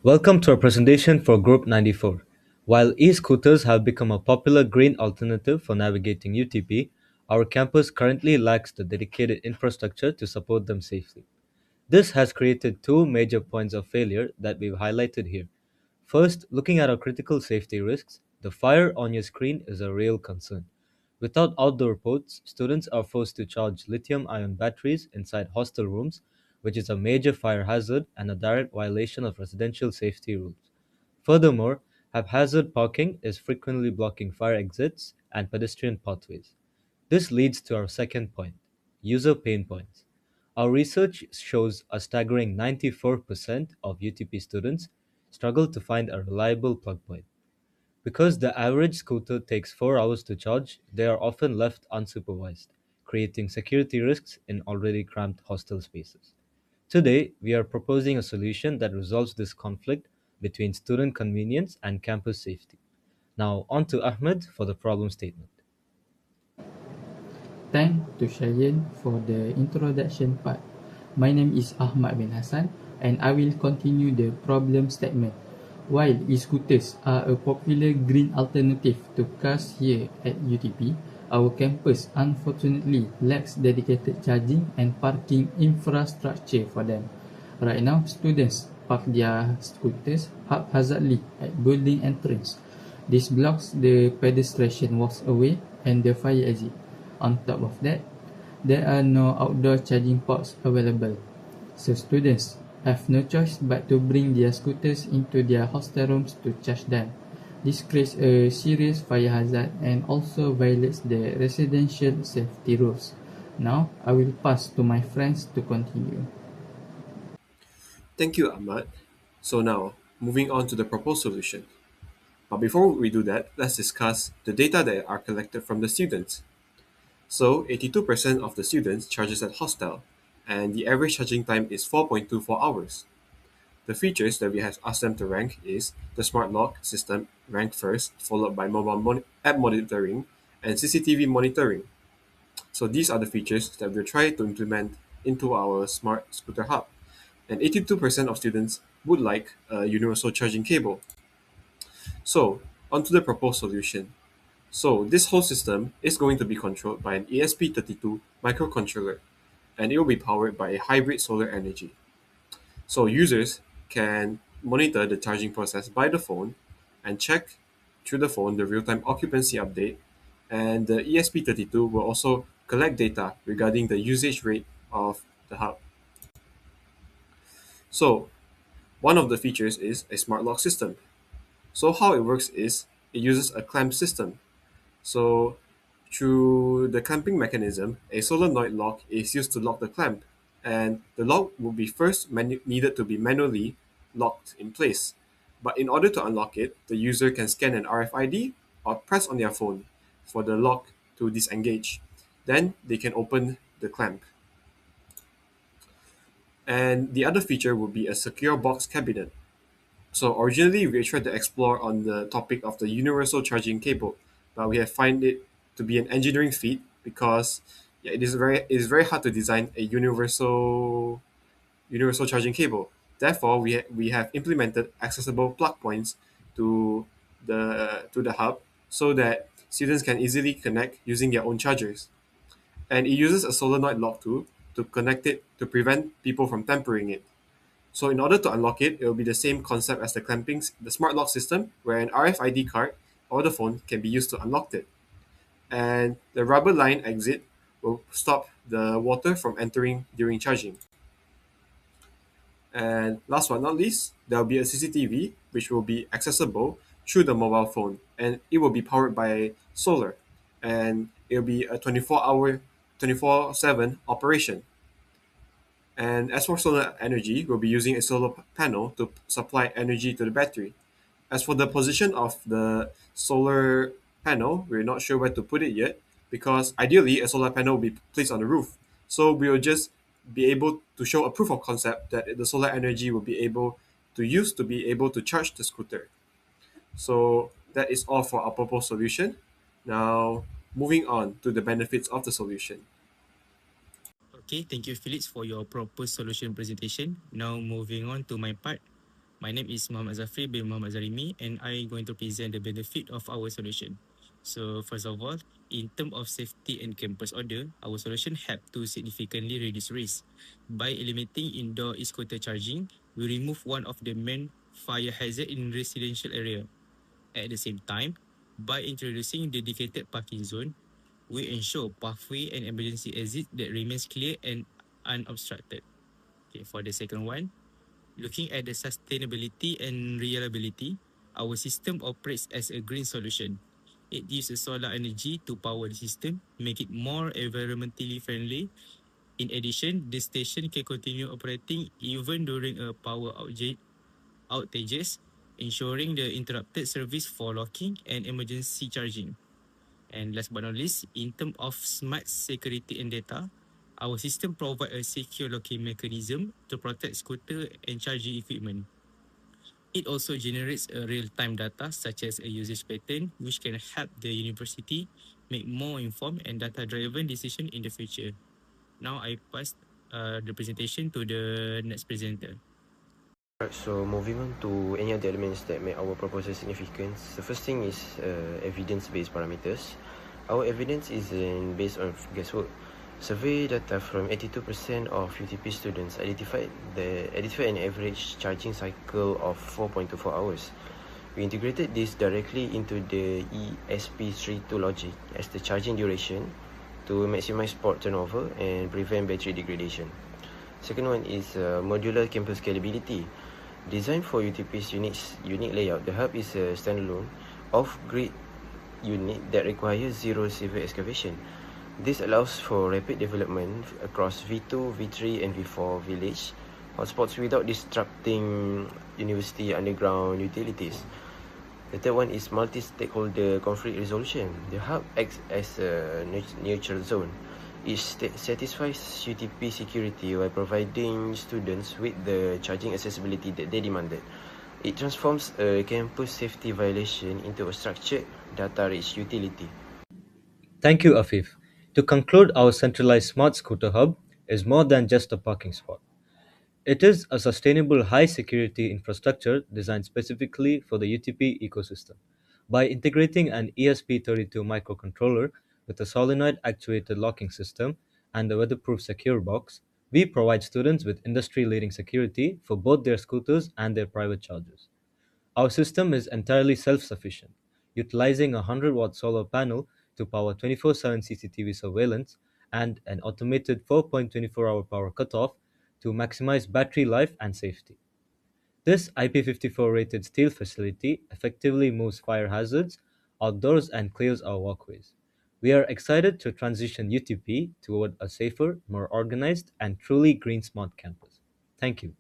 Welcome to our presentation for Group 94. While e-scooters have become a popular green alternative for navigating UTP, our campus currently lacks the dedicated infrastructure to support them safely. This has created two major points of failure that we've highlighted here. First, looking at our critical safety risks, the fire on your screen is a real concern. Without outdoor ports, students are forced to charge lithium ion batteries inside hostel rooms, which is a major fire hazard and a direct violation of residential safety rules. Furthermore, haphazard parking is frequently blocking fire exits and pedestrian pathways. This leads to our second point, user pain points. Our research shows a staggering 94% of UTP students struggle to find a reliable plug point. Because the average scooter takes 4 hours to charge, they are often left unsupervised, creating security risks in already cramped hostel spaces. Today, we are proposing a solution that resolves this conflict between student convenience and campus safety. Now, on to Ahmed for the problem statement. Thanks to Cheyenne for the introduction part. My name is Ahmad bin Hassan and I will continue the problem statement. While e-scooters are a popular green alternative to cars here at UTP, our campus unfortunately lacks dedicated charging and parking infrastructure for them. Right now, students park their scooters haphazardly at building entrance. This blocks the pedestrian walkway and the fire exit. On top of that, there are no outdoor charging ports available, so students have no choice but to bring their scooters into their hostel rooms to charge them. This creates a serious fire hazard and also violates the residential safety rules. Now, I will pass to my friends to continue. Thank you, Ahmad. So now, moving on to the proposed solution. But before we do that, let's discuss the data that are collected from the students. So 82% of the students charges at hostel, and the average charging time is 4.24 hours. The features that we have asked them to rank is the smart lock system ranked first, followed by app monitoring and CCTV monitoring. So these are the features that we're trying to implement into our smart scooter hub. And 82% of students would like a universal charging cable. So, onto the proposed solution. So, this whole system is going to be controlled by an ESP32 microcontroller, and it will be powered by a hybrid solar energy. So, users can monitor the charging process by the phone and check through the phone the real-time occupancy update, and the ESP32 will also collect data regarding the usage rate of the hub. So, one of the features is a smart lock system. So how it works is it uses a clamp system. So through the clamping mechanism, a solenoid lock is used to lock the clamp, and the lock will be first needed to be manually locked in place. But in order to unlock it, the user can scan an RFID or press on their phone for the lock to disengage. Then they can open the clamp. And the other feature would be a secure box cabinet. So originally we tried to explore on the topic of the universal charging cable, but we have find it to be an engineering feat because it is very hard to design a universal charging cable. Therefore, we have implemented accessible plug points to the hub so that students can easily connect using their own chargers. And it uses a solenoid lock too to connect it to prevent people from tampering it. So in order to unlock it, it will be the same concept as the smart lock system, where an RFID card or the phone can be used to unlock it. And the rubber line exit will stop the water from entering during charging. And last but not least, there will be a CCTV which will be accessible through the mobile phone, and it will be powered by solar, and it will be a 24-hour, 24/7 operation. And as for solar energy, we'll be using a solar panel to supply energy to the battery. As for the position of the solar panel, we're not sure where to put it yet because ideally a solar panel will be placed on the roof. So we will just be able to show a proof of concept that the solar energy will be able to use to be able to charge the scooter. So that is all for our proposed solution. Now, moving on to the benefits of the solution. Okay, thank you, Felix, for your proposed solution presentation. Now, moving on to my part. My name is Muhammad Zafri bin Muhammad Zarimi, and I'm going to present the benefit of our solution. So, first of all, in terms of safety and campus order, our solution help to significantly reduce risk. By eliminating indoor e-scooter charging, we remove one of the main fire hazard in residential area. At the same time, by introducing dedicated parking zone, we ensure pathway and emergency exit that remains clear and unobstructed. Okay, for the second one, looking at the sustainability and reliability, our system operates as a green solution. It uses solar energy to power the system, make it more environmentally friendly. In addition, the station can continue operating even during a power outages, ensuring the interrupted service for locking and emergency charging. And last but not least, in terms of smart security and data, our system provides a secure locking mechanism to protect scooter and charging equipment. It also generates a real-time data such as a usage pattern, which can help the university make more informed and data-driven decisions in the future. Now I pass the presentation to the next presenter. Alright, so moving on to any other elements that make our proposal significant. The first thing is evidence-based parameters. Our evidence isn't based on guesswork. Survey data from 82% of UTP students identified an average charging cycle of 4.24 hours. We integrated this directly into the ESP32 logic as the charging duration to maximize port turnover and prevent battery degradation. Second one is modular campus scalability. Designed for UTP's unique layout, the hub is a standalone off-grid unit that requires zero civil excavation. This allows for rapid development across V2, V3, and V4 village hotspots without disrupting university underground utilities. The third one is multi-stakeholder conflict resolution. The hub acts as a neutral zone. It satisfies UTP security while providing students with the charging accessibility that they demanded. It transforms a campus safety violation into a structured, data-rich utility. Thank you, Afif. To conclude, our centralized smart scooter hub is more than just a parking spot. It is a sustainable high security infrastructure designed specifically for the UTP ecosystem. By integrating an ESP32 microcontroller with a solenoid actuated locking system and a weatherproof secure box, we provide students with industry leading security for both their scooters and their private chargers. Our system is entirely self-sufficient, utilizing a 100-watt solar panel to power 24/7 CCTV surveillance and an automated 4.24-hour power cutoff to maximize battery life and safety. This IP54 rated steel facility effectively moves fire hazards outdoors and clears our walkways. We are excited to transition UTP toward a safer, more organized, and truly green smart campus. Thank you.